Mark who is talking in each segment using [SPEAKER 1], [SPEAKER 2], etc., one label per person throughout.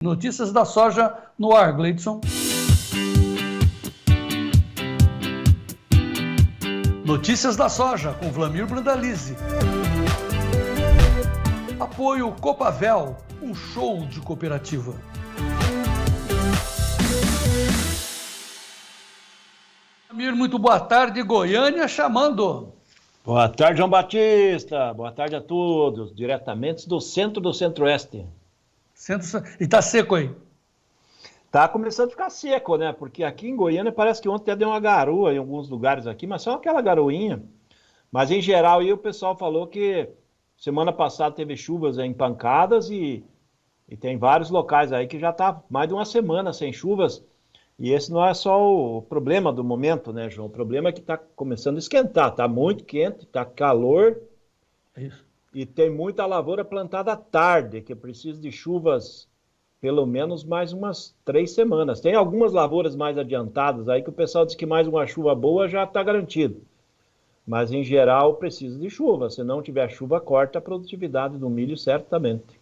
[SPEAKER 1] Notícias da soja no ar, Gleidson. Notícias da soja com Vlamir Brandalize. Apoio Copavel, um show de cooperativa. Vlamir, muito boa tarde, Goiânia chamando.
[SPEAKER 2] Boa tarde, João Batista. Boa tarde a todos, diretamente do centro do Centro-Oeste.
[SPEAKER 1] E tá seco aí?
[SPEAKER 2] Tá começando a ficar seco, né? Porque aqui em Goiânia parece que ontem até deu uma garoa em alguns lugares aqui, mas só aquela garoinha. Mas em geral aí o pessoal falou que semana passada teve chuvas empancadas e tem vários locais aí que já tá mais de uma semana sem chuvas. E esse não é só o problema do momento, né, João? O problema é que tá começando a esquentar, tá muito quente, tá calor.
[SPEAKER 1] É isso.
[SPEAKER 2] E tem muita lavoura plantada à tarde, que precisa de chuvas pelo menos mais umas 3 semanas. Tem algumas lavouras mais adiantadas aí que o pessoal diz que mais uma chuva boa já está garantido. Mas, em geral, precisa de chuva. Se não tiver chuva, corta a produtividade do milho, certamente.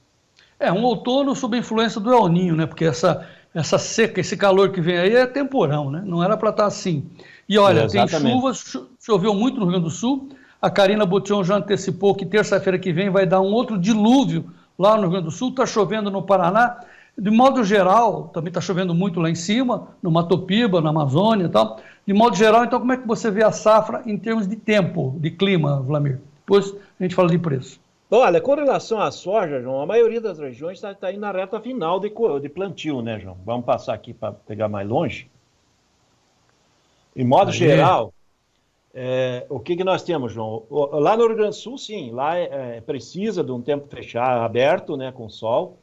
[SPEAKER 1] É um outono sob a influência do El Niño, né? Porque essa seca, esse calor que vem aí é temporão, né? Não era para estar assim. E olha, tem chuva, choveu muito no Rio Grande do Sul. A Karina Botion já antecipou que terça-feira que vem vai dar um outro dilúvio lá no Rio Grande do Sul. Está chovendo no Paraná. De modo geral, também está chovendo muito lá em cima, no Mato Piba, na Amazônia e tal. De modo geral, então, como é que você vê a safra em termos de tempo, de clima, Vlamir? Depois a gente fala de preço.
[SPEAKER 2] Olha, com relação à soja, João, a maioria das regiões está indo na reta final de plantio, né, João? Vamos passar aqui para pegar mais longe. Em modo geral, o que nós temos, João? Lá no Rio Grande do Sul, sim, lá precisa de um tempo fechado, aberto, né, com sol,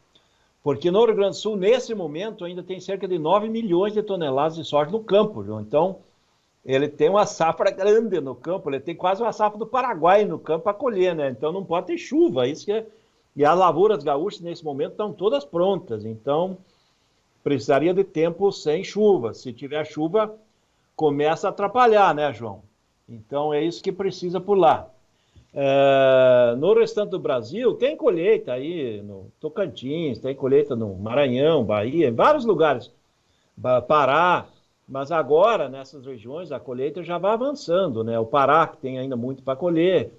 [SPEAKER 2] porque no Rio Grande do Sul, nesse momento, ainda tem cerca de 9 milhões de toneladas de soja no campo, João. Então, ele tem uma safra grande no campo, ele tem quase uma safra do Paraguai no campo para colher, né? Então, não pode ter chuva, isso que é... E as lavouras gaúchas, nesse momento, estão todas prontas, então, precisaria de tempo sem chuva. Se tiver chuva, começa a atrapalhar, né, João? Então, é isso que precisa por lá. No restante do Brasil, tem colheita aí no Tocantins, tem colheita no Maranhão, Bahia, em vários lugares, Pará, mas agora, nessas regiões, a colheita já vai avançando, né? O Pará, que tem ainda muito para colher,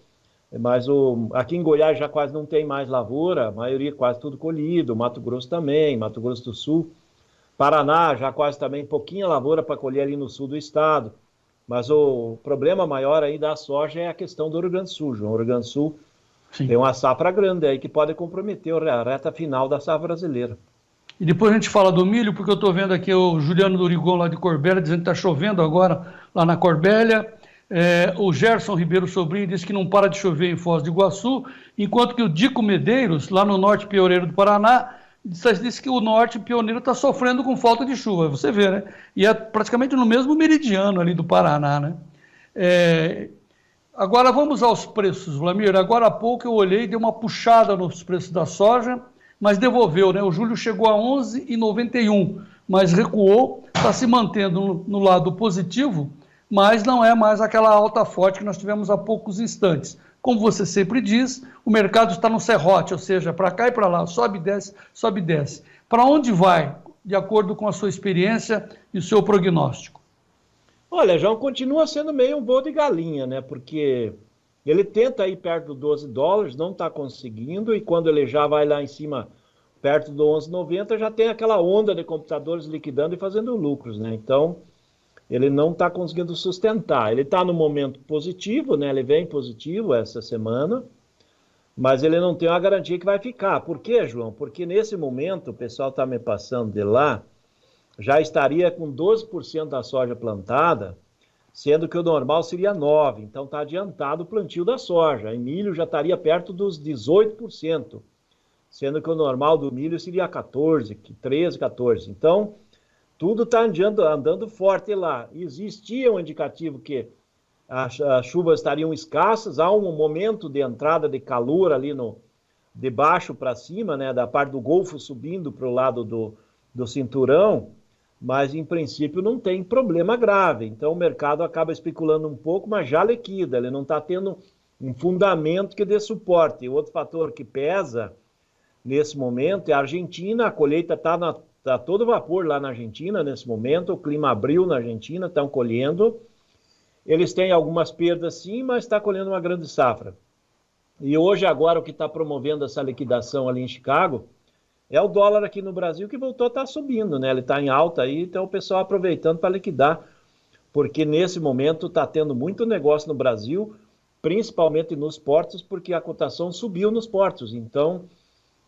[SPEAKER 2] mas aqui em Goiás já quase não tem mais lavoura, a maioria quase tudo colhido, Mato Grosso também, Mato Grosso do Sul, Paraná já quase também pouquinha lavoura para colher ali no sul do estado. Mas o problema maior aí da soja é a questão do Rio Grande do Sul, João. O Rio Grande do Sul tem uma safra grande aí que pode comprometer a reta final da safra brasileira.
[SPEAKER 1] E depois a gente fala do milho, porque eu estou vendo aqui o Juliano Dorigon lá de Corbélia, dizendo que está chovendo agora lá na Corbélia. O Gerson Ribeiro Sobrinho disse que não para de chover em Foz do Iguaçu, enquanto que o Dico Medeiros, lá no norte pioneiro do Paraná, disse que o norte pioneiro está sofrendo com falta de chuva, você vê, né? E é praticamente no mesmo meridiano ali do Paraná, né? Agora vamos aos preços, Vlamir. Agora há pouco eu olhei, dei uma puxada nos preços da soja, mas devolveu, né? O julho chegou a 11,91, mas recuou, está se mantendo no lado positivo, mas não é mais aquela alta forte que nós tivemos há poucos instantes. Como você sempre diz, o mercado está no serrote, ou seja, para cá e para lá, sobe e desce, sobe e desce. Para onde vai, de acordo com a sua experiência e o seu prognóstico?
[SPEAKER 2] Olha, João, continua sendo meio um voo de galinha, né? Porque ele tenta ir perto dos 12 dólares, não está conseguindo, e quando ele já vai lá em cima, perto do 11,90, já tem aquela onda de computadores liquidando e fazendo lucros, né? Então, ele não está conseguindo sustentar. Ele está no momento positivo, né? Ele vem positivo essa semana, mas ele não tem uma garantia que vai ficar. Por quê, João? Porque nesse momento, o pessoal está me passando de lá, já estaria com 12% da soja plantada, sendo que o normal seria 9%. Então está adiantado o plantio da soja. Em milho já estaria perto dos 18%, sendo que o normal do milho seria 14%, 13%, 14%. Então, tudo está andando forte lá. Existia um indicativo que as chuvas estariam escassas, há um momento de entrada de calor ali de baixo para cima, né, da parte do Golfo subindo para o lado do cinturão, mas em princípio não tem problema grave. Então o mercado acaba especulando um pouco, mas já liquida, ele não está tendo um fundamento que dê suporte. E outro fator que pesa nesse momento é a Argentina. A colheita está a todo vapor lá na Argentina nesse momento, o clima abriu na Argentina, estão colhendo. Eles têm algumas perdas sim, mas está colhendo uma grande safra. E hoje, agora, o que está promovendo essa liquidação ali em Chicago é o dólar aqui no Brasil, que voltou a estar subindo, né? Ele está em alta aí, então o pessoal aproveitando para liquidar, porque nesse momento está tendo muito negócio no Brasil, principalmente nos portos, porque a cotação subiu nos portos. Então,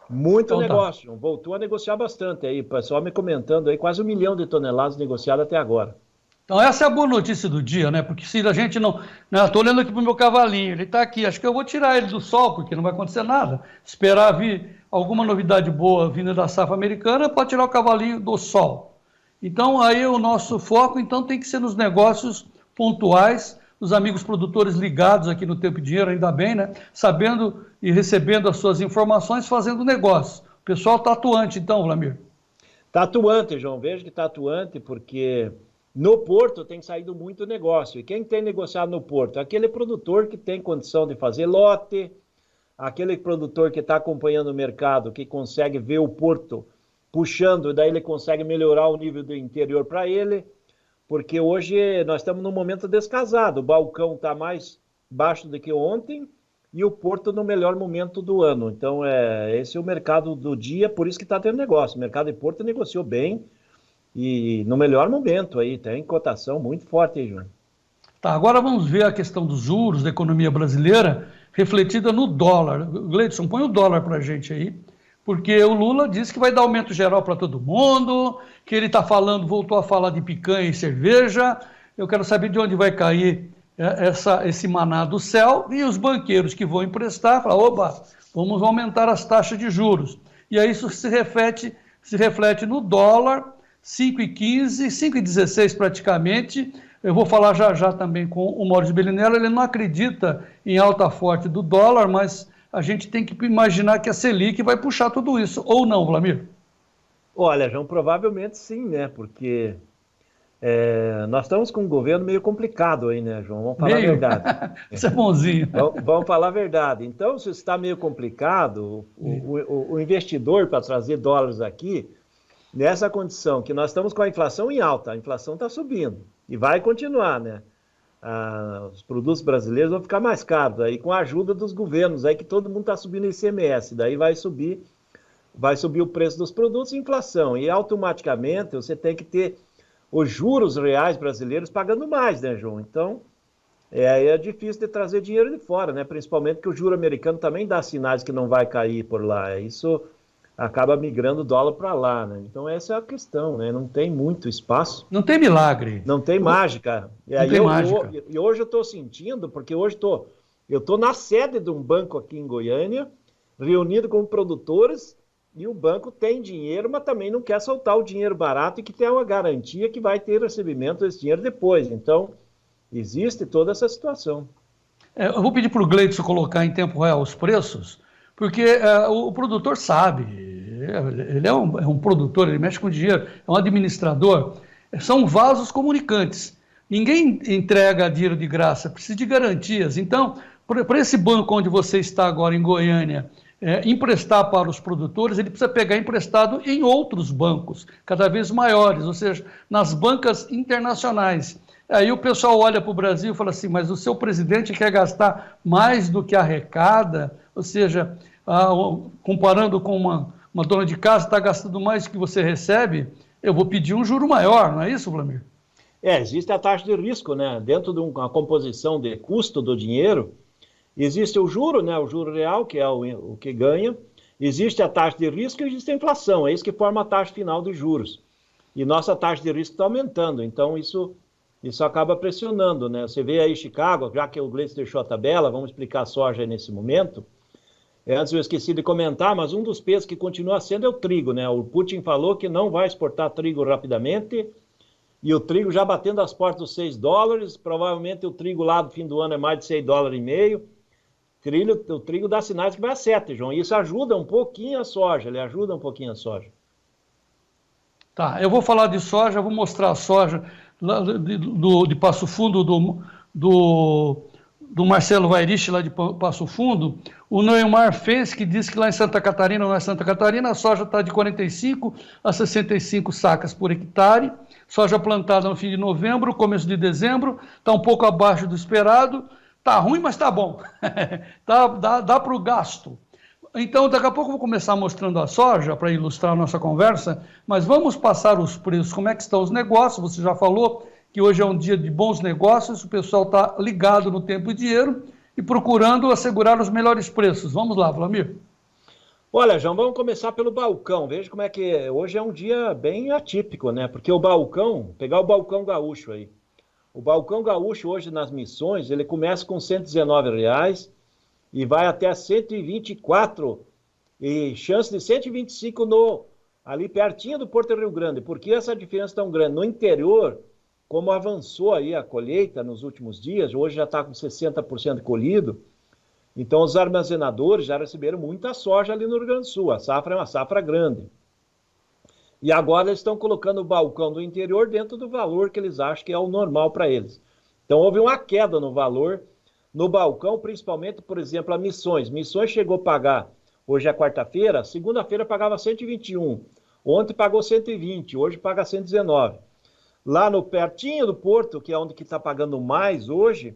[SPEAKER 2] muito negócio. Voltou a negociar bastante aí, o pessoal me comentando aí, quase 1 milhão de toneladas negociadas até agora.
[SPEAKER 1] Então, essa é a boa notícia do dia, né? Porque se a gente não. Estou olhando aqui para o meu cavalinho, ele está aqui. Acho que eu vou tirar ele do sol, porque não vai acontecer nada. Esperar vir alguma novidade boa vinda da safra americana, pode tirar o cavalinho do sol. Então, aí o nosso foco então, tem que ser nos negócios pontuais, os amigos produtores ligados aqui no Tempo e Dinheiro, ainda bem, né? Sabendo e recebendo as suas informações, fazendo negócio. O pessoal está atuante, então, Vlamir.
[SPEAKER 2] Está atuante, João. Vejo que está atuante, porque no Porto tem saído muito negócio. E quem tem negociado no Porto? Aquele produtor que tem condição de fazer lote, aquele produtor que está acompanhando o mercado, que consegue ver o Porto puxando, e daí ele consegue melhorar o nível do interior para ele, porque hoje nós estamos num momento descasado. O balcão está mais baixo do que ontem e o Porto no melhor momento do ano. Então, esse é o mercado do dia, por isso que está tendo negócio. O mercado de Porto negociou bem, e no melhor momento aí, tem cotação muito forte aí, João.
[SPEAKER 1] Tá, agora vamos ver a questão dos juros da economia brasileira refletida no dólar. Gleidson, põe o dólar para a gente aí, porque o Lula disse que vai dar aumento geral para todo mundo, que ele está falando, voltou a falar de picanha e cerveja. Eu quero saber de onde vai cair esse maná do céu, e os banqueiros que vão emprestar, falam, oba, vamos aumentar as taxas de juros. E aí isso se reflete no dólar, 5,15, 5,16 praticamente. Eu vou falar já também com o Maurício Bellinello, ele não acredita em alta forte do dólar, mas a gente tem que imaginar que a Selic vai puxar tudo isso, ou não, Vlamir?
[SPEAKER 2] Olha, João, provavelmente sim, né, porque nós estamos com um governo meio complicado aí, né, João? Vamos falar a verdade.
[SPEAKER 1] Isso é bonzinho.
[SPEAKER 2] Vamos falar a verdade. Então, se está meio complicado, o investidor, para trazer dólares aqui, nessa condição que nós estamos com a inflação em alta, a inflação está subindo e vai continuar, né? Os produtos brasileiros vão ficar mais caros, aí com a ajuda dos governos, aí que todo mundo está subindo o ICMS, daí vai subir o preço dos produtos e inflação, e automaticamente você tem que ter os juros reais brasileiros pagando mais, né, João? Então, é difícil de trazer dinheiro de fora, né? Principalmente que o juro americano também dá sinais que não vai cair por lá, isso acaba migrando o dólar para lá, né? Então essa é a questão, né? Não tem muito espaço.
[SPEAKER 1] Não tem milagre.
[SPEAKER 2] Não tem mágica. E hoje eu estou sentindo, porque hoje eu estou na sede de um banco aqui em Goiânia, reunido com produtores, e o banco tem dinheiro, mas também não quer soltar o dinheiro barato e que tem uma garantia que vai ter recebimento desse dinheiro depois. Então, existe toda essa situação.
[SPEAKER 1] Eu vou pedir para o Gleidson colocar em tempo real os preços, porque o produtor sabe, ele é um produtor, ele mexe com dinheiro, é um administrador, são vasos comunicantes. Ninguém entrega dinheiro de graça, precisa de garantias. Então, para esse banco onde você está agora em Goiânia, emprestar para os produtores, ele precisa pegar emprestado em outros bancos, cada vez maiores, ou seja, nas bancas internacionais. Aí o pessoal olha para o Brasil e fala assim, mas o seu presidente quer gastar mais do que arrecada, ou seja, comparando com uma dona de casa está gastando mais do que você recebe, eu vou pedir um juro maior, não é isso, Vlamir?
[SPEAKER 2] Existe a taxa de risco, né? Dentro de uma composição de custo do dinheiro, existe o juro, né? O juro real, que é o que ganha, existe a taxa de risco e existe a inflação, é isso que forma a taxa final dos juros. E nossa taxa de risco está aumentando, então isso acaba pressionando, né? Você vê aí Chicago, já que o Gleidson deixou a tabela, vamos explicar a soja aí nesse momento. Antes eu esqueci de comentar, mas um dos pesos que continua sendo é o trigo, né? O Putin falou que não vai exportar trigo rapidamente, e o trigo já batendo as portas dos $6, provavelmente o trigo lá do fim do ano é mais de $6,5. O trigo dá sinais que vai a 7, João. E isso ajuda um pouquinho a soja, ele ajuda um pouquinho a soja.
[SPEAKER 1] Tá, eu vou falar de soja, vou mostrar a soja de Passo Fundo do Marcelo Vairich, lá de Passo Fundo, o Neymar fez, que diz que lá em Santa Catarina, não é Santa Catarina, a soja está de 45 a 65 sacas por hectare, soja plantada no fim de novembro, começo de dezembro, está um pouco abaixo do esperado, está ruim, mas está bom, dá para o gasto. Então, daqui a pouco eu vou começar mostrando a soja para ilustrar a nossa conversa, mas vamos passar os preços, como é que estão os negócios, você já falou que hoje é um dia de bons negócios, o pessoal está ligado no tempo e dinheiro e procurando assegurar os melhores preços. Vamos lá, Vlamir.
[SPEAKER 2] Olha, João, vamos começar pelo balcão. Veja como é que hoje é um dia bem atípico, né? Porque o balcão, pegar o balcão gaúcho aí. O balcão gaúcho hoje nas missões, ele começa com R$119 e vai até 124 e chance de 125 ali pertinho do Porto Rio Grande. Por que essa diferença tão grande? No interior, como avançou aí a colheita nos últimos dias, hoje já está com 60% colhido, então os armazenadores já receberam muita soja ali no Rio Grande do Sul. A safra é uma safra grande. E agora eles estão colocando o balcão do interior dentro do valor que eles acham que é o normal para eles. Então houve uma queda no valor no balcão, principalmente, por exemplo, a Missões. Missões chegou a pagar, hoje é quarta-feira, segunda-feira pagava 121, ontem pagou 120, hoje paga 119. Lá no pertinho do Porto, que é onde está pagando mais hoje,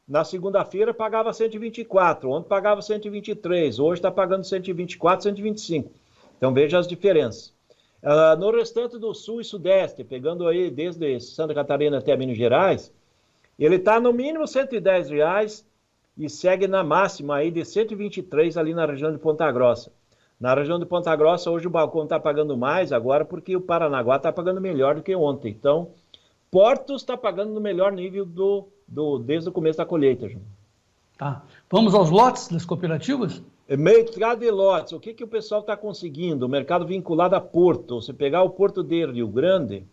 [SPEAKER 2] na segunda-feira pagava 124, ontem pagava 123, hoje está pagando 124, 125. Então veja as diferenças. No restante do Sul e Sudeste, pegando aí desde Santa Catarina até Minas Gerais, ele está no mínimo R$110 e segue na máxima aí de 123 ali na região de Ponta Grossa. Na região de Ponta Grossa, hoje o balcão está pagando mais agora porque o Paranaguá está pagando melhor do que ontem. Então, Portos está pagando no melhor nível desde o começo da colheita, João.
[SPEAKER 1] Tá. Vamos aos lotes das cooperativas?
[SPEAKER 2] Mercado de lotes. O que o pessoal está conseguindo? O mercado vinculado a Porto. Se pegar o Porto de Rio Grande,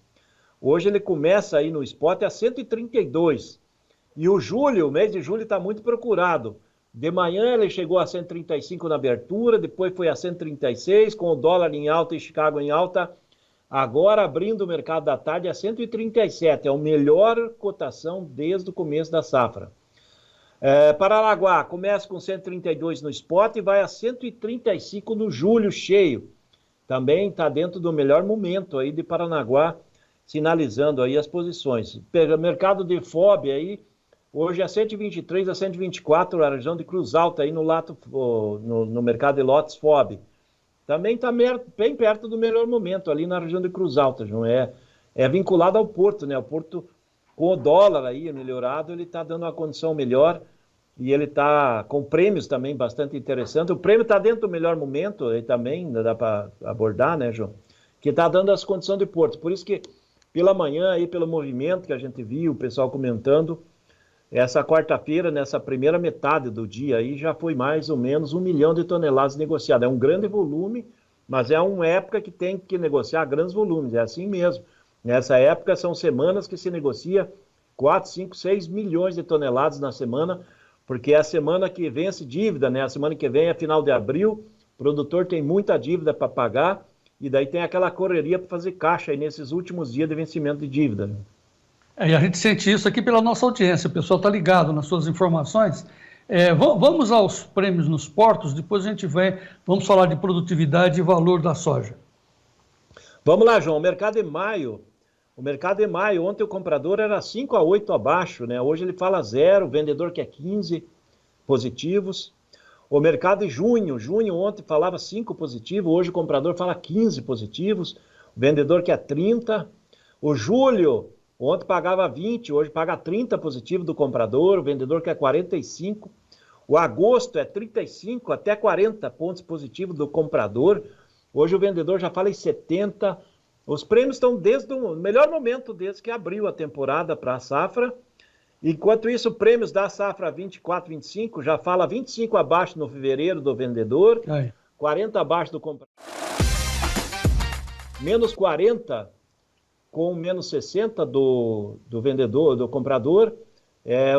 [SPEAKER 2] hoje ele começa aí no spot a 132. E o mês de julho está muito procurado. De manhã ele chegou a 135 na abertura, depois foi a 136, com o dólar em alta e Chicago em alta. Agora, abrindo o mercado da tarde, a 137. É a melhor cotação desde o começo da safra. Paranaguá começa com 132 no spot e vai a 135 no julho cheio. Também está dentro do melhor momento aí de Paranaguá, sinalizando aí as posições. Mercado de FOB aí, hoje é 123 a 124, a região de Cruz Alta, aí no mercado de lotes FOB. Também está bem perto do melhor momento, ali na região de Cruz Alta, João. É vinculado ao Porto, né? O Porto, com o dólar aí melhorado, ele está dando uma condição melhor e ele está com prêmios também bastante interessantes. O prêmio está dentro do melhor momento, aí também dá para abordar, né, João? Que está dando as condições de Porto. Por isso que, pela manhã, aí, pelo movimento que a gente viu, o pessoal comentando, essa quarta-feira, nessa primeira metade do dia, aí já foi mais ou menos 1 milhão de toneladas negociadas. É um grande volume, mas é uma época que tem que negociar grandes volumes, é assim mesmo. Nessa época são semanas que se negocia 4, 5, 6 milhões de toneladas na semana, porque é a semana que vence dívida, né? A semana que vem é final de abril, o produtor tem muita dívida para pagar, e daí tem aquela correria para fazer caixa aí nesses últimos dias de vencimento de dívida.
[SPEAKER 1] E a gente sente isso aqui pela nossa audiência, o pessoal está ligado nas suas informações. Vamos aos prêmios nos portos, depois a gente vamos falar de produtividade e valor da soja.
[SPEAKER 2] Vamos lá, João, o mercado de maio, ontem o comprador era 5 a 8 abaixo, né? Hoje ele fala 0, o vendedor quer 15 positivos. O mercado de junho ontem falava 5 positivos, hoje o comprador fala 15 positivos, o vendedor quer 30. O julho, ontem pagava 20, hoje paga 30 positivo do comprador, o vendedor quer 45. O agosto é 35 até 40 pontos positivos do comprador, hoje o vendedor já fala em 70. Os prêmios estão desde o melhor momento desde que abriu a temporada para a safra. Enquanto isso, prêmios da safra 24, 25, já fala 25 abaixo no fevereiro do vendedor, 40 abaixo do comprador. Menos 40 com menos 60 do vendedor, do comprador.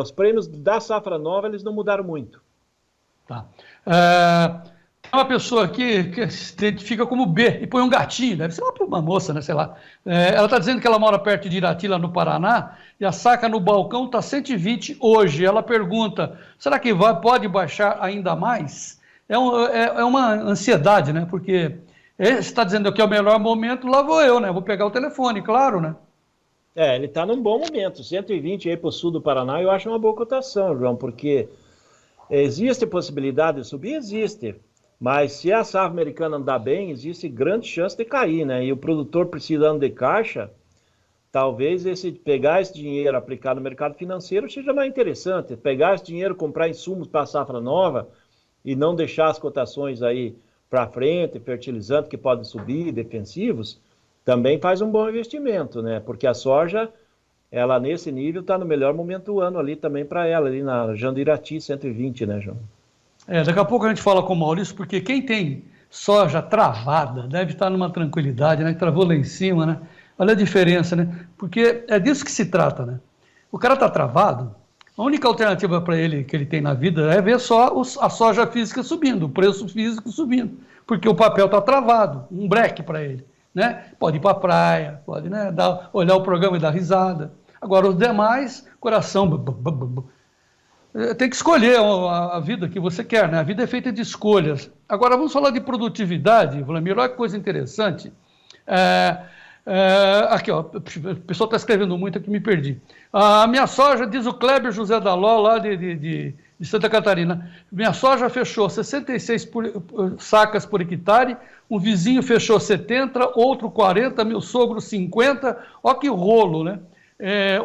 [SPEAKER 2] Os prêmios da safra nova, eles não mudaram muito.
[SPEAKER 1] Tá. uma pessoa aqui que se identifica como B e põe um gatinho, deve ser uma moça, né? Sei lá. Ela está dizendo que ela mora perto de Irati, lá no Paraná, e a saca no balcão está 120 hoje. Ela pergunta: será que pode baixar ainda mais? É uma ansiedade, né? Porque você está dizendo que é o melhor momento, lá vou eu, né? Vou pegar o telefone, claro, né?
[SPEAKER 2] Ele está num bom momento. 120 aí para o sul do Paraná, eu acho uma boa cotação, João, porque existe possibilidade de subir? Existe. Mas se a safra americana andar bem, existe grande chance de cair, né? E o produtor precisando de caixa, talvez pegar esse dinheiro, aplicar no mercado financeiro, seja mais interessante. Pegar esse dinheiro, comprar insumos para a safra nova e não deixar as cotações aí para frente, fertilizantes que podem subir, defensivos, também faz um bom investimento, né? Porque a soja, ela nesse nível está no melhor momento do ano ali também para ela, ali na Jandirati 120, né, João?
[SPEAKER 1] Daqui a pouco a gente fala com o Maurício, porque quem tem soja travada deve estar numa tranquilidade, né? Que travou lá em cima, né? Olha a diferença, né? Porque é disso que se trata, né? O cara está travado, a única alternativa para ele que ele tem na vida é ver só a soja física subindo, o preço físico subindo, porque o papel está travado, um breque para ele, né? Pode ir para a praia, pode, né, olhar o programa e dar risada. Agora os demais, coração... Tem que escolher a vida que você quer, né? A vida é feita de escolhas. Agora, vamos falar de produtividade, Vladimir. Olha que coisa interessante. Aqui, ó, o pessoal está escrevendo muito aqui, me perdi. A minha soja, diz o Kleber José Daló, lá de Santa Catarina, minha soja fechou 66 sacas por hectare, um vizinho fechou 70, outro 40, meu sogro 50. Olha que rolo, né?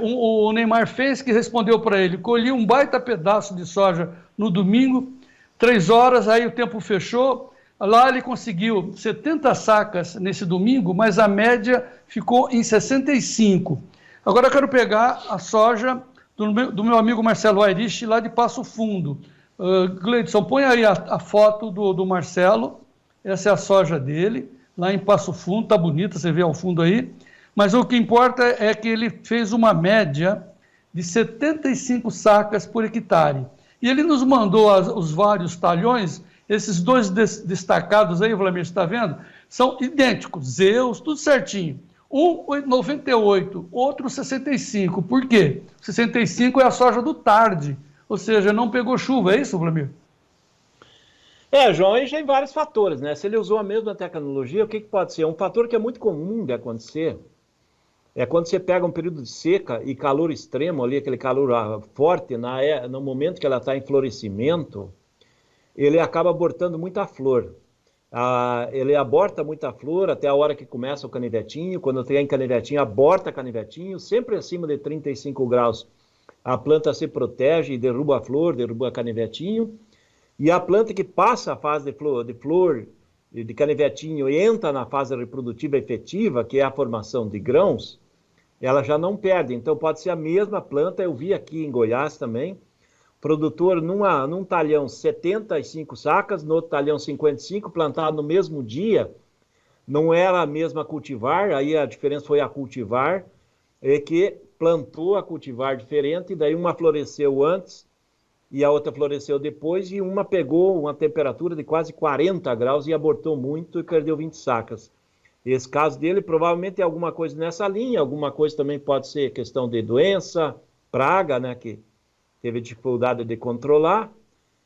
[SPEAKER 1] O Neymar fez, que respondeu para ele: colhi um baita pedaço de soja no domingo, 3 horas, aí o tempo fechou, lá ele conseguiu 70 sacas nesse domingo, mas a média ficou em 65. Agora eu quero pegar a soja do meu amigo Marcelo Airich, lá de Passo Fundo. Gleidson, põe aí a foto do Marcelo, essa é a soja dele, lá em Passo Fundo, tá bonita, você vê ao fundo aí. Mas o que importa é que ele fez uma média de 75 sacas por hectare. E ele nos mandou os vários talhões, esses dois destacados aí, Vladimir, você está vendo? São idênticos, Zeus, tudo certinho. Um 98, outro 65. Por quê? 65 é a soja do tarde, ou seja, não pegou chuva, é isso, Vladimir?
[SPEAKER 2] João, aí já tem vários fatores, né? Se ele usou a mesma tecnologia, o que pode ser? Um fator que é muito comum de acontecer é quando você pega um período de seca e calor extremo ali, aquele calor forte, no momento que ela está em florescimento, ele acaba abortando muita flor. Ele aborta muita flor até a hora que começa o canivetinho. Quando tem canivetinho, aborta canivetinho, sempre acima de 35 graus. A planta se protege e derruba a flor, derruba canivetinho. E a planta que passa a fase de flor, de canivetinho, e entra na fase reprodutiva efetiva, que é a formação de grãos, ela já não perde. Então pode ser a mesma planta. Eu vi aqui em Goiás também, produtor num talhão 75 sacas, no outro talhão 55, plantado no mesmo dia, não era a mesma cultivar, aí a diferença foi a cultivar, que plantou a cultivar diferente, daí uma floresceu antes e a outra floresceu depois, e uma pegou uma temperatura de quase 40 graus e abortou muito e perdeu 20 sacas. Esse caso dele provavelmente é alguma coisa nessa linha, alguma coisa também pode ser questão de doença, praga, né, que teve dificuldade de controlar,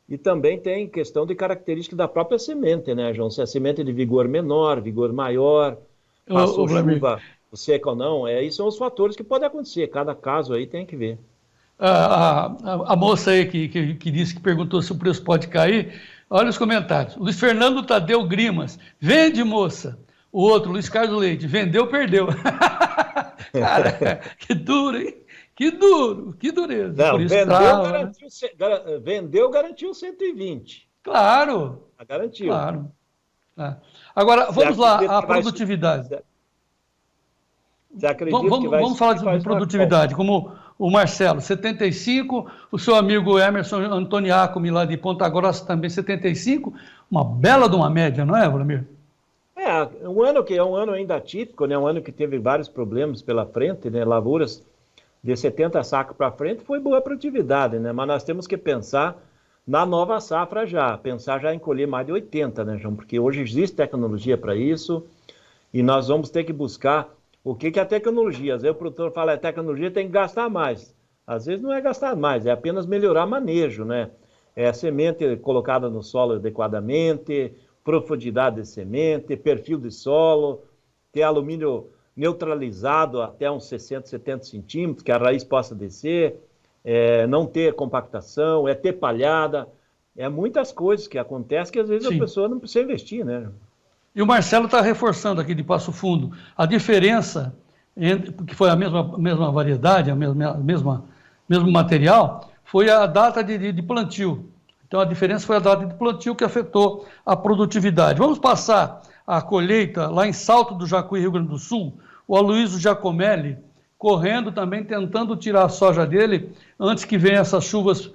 [SPEAKER 2] e também tem questão de característica da própria semente, né, João? Se a semente é de vigor menor, vigor maior, passou chuva seca ou não, esses são os fatores que podem acontecer, cada caso aí tem que ver.
[SPEAKER 1] A moça aí que disse que perguntou se o preço pode cair, olha os comentários. Luiz Fernando Tadeu Grimas: vende, moça. O outro, Luiz Carlos Leite: vendeu, perdeu. Cara, que duro, hein? Que duro, que dureza.
[SPEAKER 2] Não,
[SPEAKER 1] por isso
[SPEAKER 2] vendeu, garantiu 120.
[SPEAKER 1] Claro.
[SPEAKER 2] Garantiu.
[SPEAKER 1] Claro. Agora, vamos lá, a produtividade.
[SPEAKER 2] Você acredita que vai...
[SPEAKER 1] Vamos falar de produtividade, como o Marcelo, 75, o seu amigo Emerson Antoniacomi, lá de Ponta Grossa, também 75, uma bela de uma média, não é, Vladimir?
[SPEAKER 2] Um ano que é um ano ainda atípico, né? Um ano que teve vários problemas pela frente, né? Lavouras de 70 sacos para frente, foi boa produtividade, né? Mas nós temos que pensar na nova safra já, pensar já em colher mais de 80, né, João? Porque hoje existe tecnologia para isso e nós vamos ter que buscar o que é a tecnologia. Às vezes o produtor fala, tecnologia tem que gastar mais. Às vezes não é gastar mais, é apenas melhorar manejo, né? É semente colocada no solo adequadamente, profundidade de semente, perfil de solo, ter alumínio neutralizado até uns 60, 70 centímetros, que a raiz possa descer, não ter compactação, ter palhada, muitas coisas que acontecem que às vezes
[SPEAKER 1] Sim.
[SPEAKER 2] a pessoa não precisa investir, né?
[SPEAKER 1] E o Marcelo está reforçando aqui de Passo Fundo a diferença, porque foi a mesma variedade, mesmo material, foi a data de plantio. Então a diferença foi a data de plantio que afetou a produtividade. Vamos passar a colheita lá em Salto do Jacuí, Rio Grande do Sul, o Aloysio Giacomelli correndo também, tentando tirar a soja dele antes que venham essas chuvas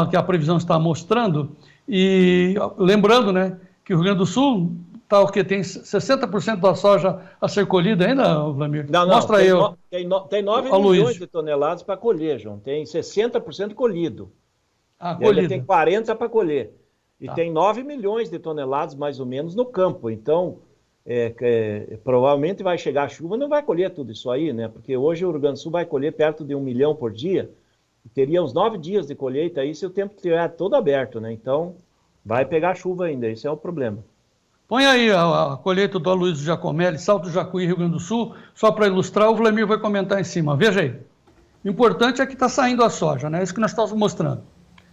[SPEAKER 1] que a previsão está mostrando. E lembrando, né, que o Rio Grande do Sul tá, o que tem 60% da soja a ser colhida ainda, Vlamir?
[SPEAKER 2] Não,
[SPEAKER 1] Mostra aí.
[SPEAKER 2] Tem 9 milhões de toneladas para colher, João. Tem 60% colhido. E ainda tem 40 para colher. E tem 9 milhões de toneladas, mais ou menos, no campo. Então, provavelmente vai chegar a chuva, não vai colher tudo isso aí, né? Porque hoje o Rio Grande do Sul vai colher perto de 1 milhão por dia. E teria uns 9 dias de colheita aí se o tempo estiver todo aberto, né? Então, vai pegar chuva ainda, esse é o problema.
[SPEAKER 1] Põe aí a colheita do Aloysio Giacomelli, Salto do Jacuí, Rio Grande do Sul, só para ilustrar, o Vlamir vai comentar em cima. Veja aí. O importante é que está saindo a soja, né? É isso que nós estamos mostrando.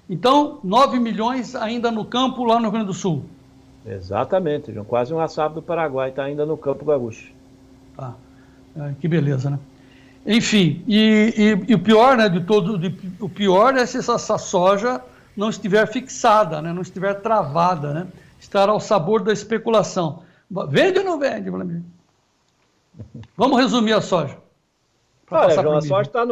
[SPEAKER 1] Então, 9 milhões ainda no campo lá no Rio Grande do Sul.
[SPEAKER 2] Exatamente, João. Quase uma safra do Paraguai está ainda no campo gaúcho.
[SPEAKER 1] Tá. Que beleza, né? Enfim, e o pior, né, o pior é se essa soja não estiver fixada, né? Não estiver travada, né? Estar ao sabor da especulação. Vende ou não vende, Vladimir? Vamos resumir a soja.
[SPEAKER 2] Olha, João, a soja está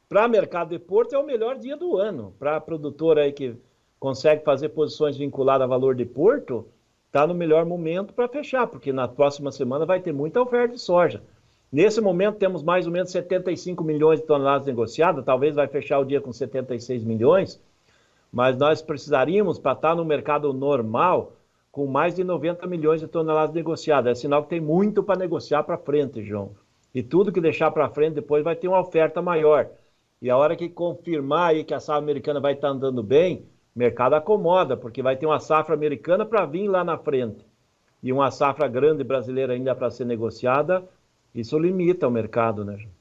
[SPEAKER 2] para mercado de porto é o melhor dia do ano. Para produtor aí que consegue fazer posições vinculadas a valor de porto, está no melhor momento para fechar, porque na próxima semana vai ter muita oferta de soja. Nesse momento temos mais ou menos 75 milhões de toneladas negociadas, talvez vai fechar o dia com 76 milhões, mas nós precisaríamos, para estar no mercado normal, com mais de 90 milhões de toneladas negociadas. É sinal que tem muito para negociar para frente, João. E tudo que deixar para frente depois vai ter uma oferta maior. E a hora que confirmar aí que a safra americana vai estar andando bem, o mercado acomoda, porque vai ter uma safra americana para vir lá na frente. E uma safra grande brasileira ainda para ser negociada, isso limita o mercado, né, João?